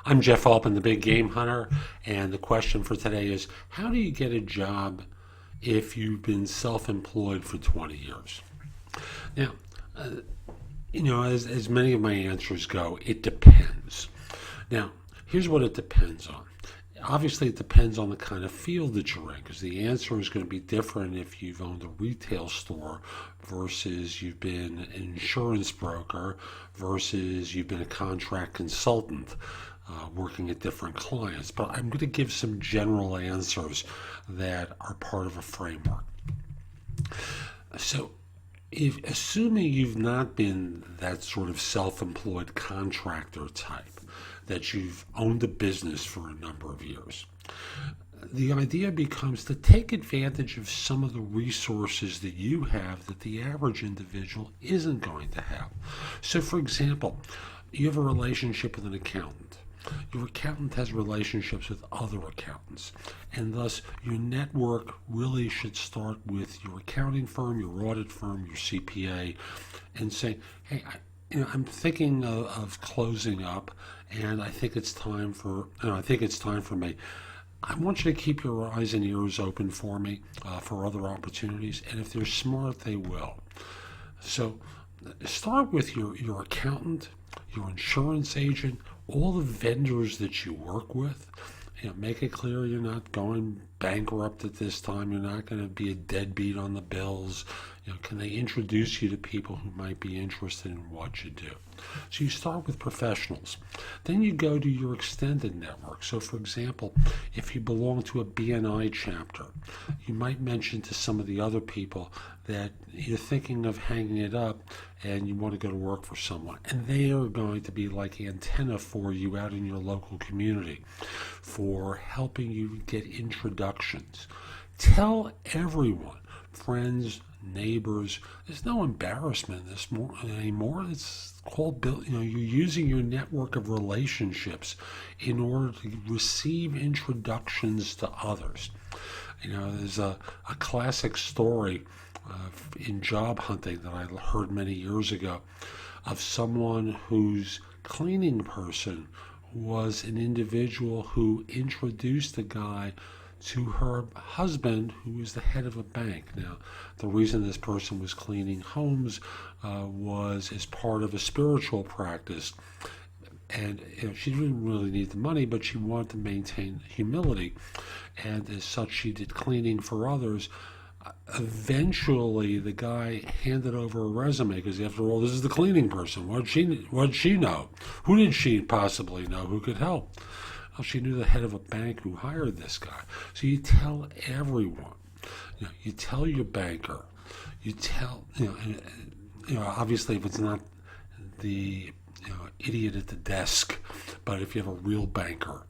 I'm Jeff Altman, the Big Game Hunter, and the question for today is, how do you get a job if you've been self-employed for 20 years? Now, as many of my answers go, it depends. Now, here's what it depends on. Obviously, it depends on the kind of field that you're in, because the answer is going to be different if you've owned a retail store versus you've been an insurance broker versus you've been a contract consultant working at different clients. But I'm going to give some general answers that are part of a framework. So, assuming you've not been that sort of self-employed contractor type, that you've owned a business for a number of years, the idea becomes to take advantage of some of the resources that you have that the average individual isn't going to have. So, for example, you have a relationship with an accountant. Your accountant has relationships with other accountants, and thus your network really should start with your accounting firm, your audit firm, your CPA, and say, hey, I'm thinking of closing up, and I think it's time for me. I want you to keep your eyes and ears open for me for other opportunities, and if they're smart, they will. So start with your accountant, your insurance agent, all the vendors that you work with. Make it clear you're not going bankrupt at this time. You're not going to be a deadbeat on the bills. Can they introduce you to people who might be interested in what you do? So you start with professionals. Then you go to your extended network. So, for example, if you belong to a BNI chapter, you might mention to some of the other people that you're thinking of hanging it up and you want to go to work for someone. And they are going to be like antenna for you out in your local community for helping you get introductions. Tell everyone, friends, neighbors, there's no embarrassment in this anymore. It's called you're using your network of relationships in order to receive introductions to others. There's a classic story in job hunting that I heard many years ago of someone whose cleaning person was an individual who introduced a guy to her husband, who was the head of a bank. Now, the reason this person was cleaning homes was as part of a spiritual practice. And she didn't really need the money, but she wanted to maintain humility. And as such, she did cleaning for others. Eventually, the guy handed over a resume, because after all, this is the cleaning person. What did she know? Who did she possibly know who could help? Well, she knew the head of a bank who hired this guy. So you tell everyone. You tell your banker. You tell, obviously if it's not the idiot at the desk, but if you have a real banker,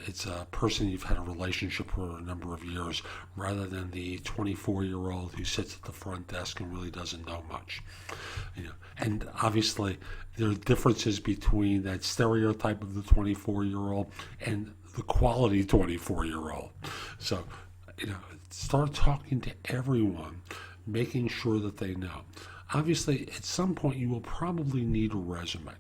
it's a person you've had a relationship for a number of years, rather than the 24-year-old who sits at the front desk and really doesn't know much. And obviously there are differences between that stereotype of the 24-year-old and the quality 24-year-old. So, start talking to everyone, making sure that they know. Obviously, at some point, you will probably need a resume.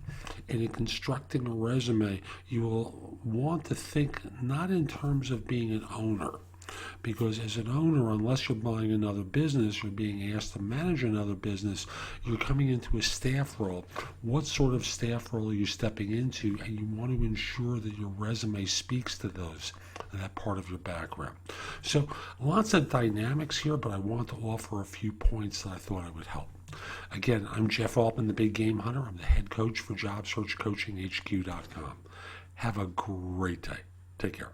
And in constructing a resume, you will want to think not in terms of being an owner. Because as an owner, unless you're buying another business or being asked to manage another business, you're coming into a staff role. What sort of staff role are you stepping into? And you want to ensure that your resume speaks to that part of your background. So lots of dynamics here, but I want to offer a few points that I thought I would help. Again, I'm Jeff Altman, the Big Game Hunter. I'm the head coach for JobSearchCoachingHQ.com. Have a great day. Take care.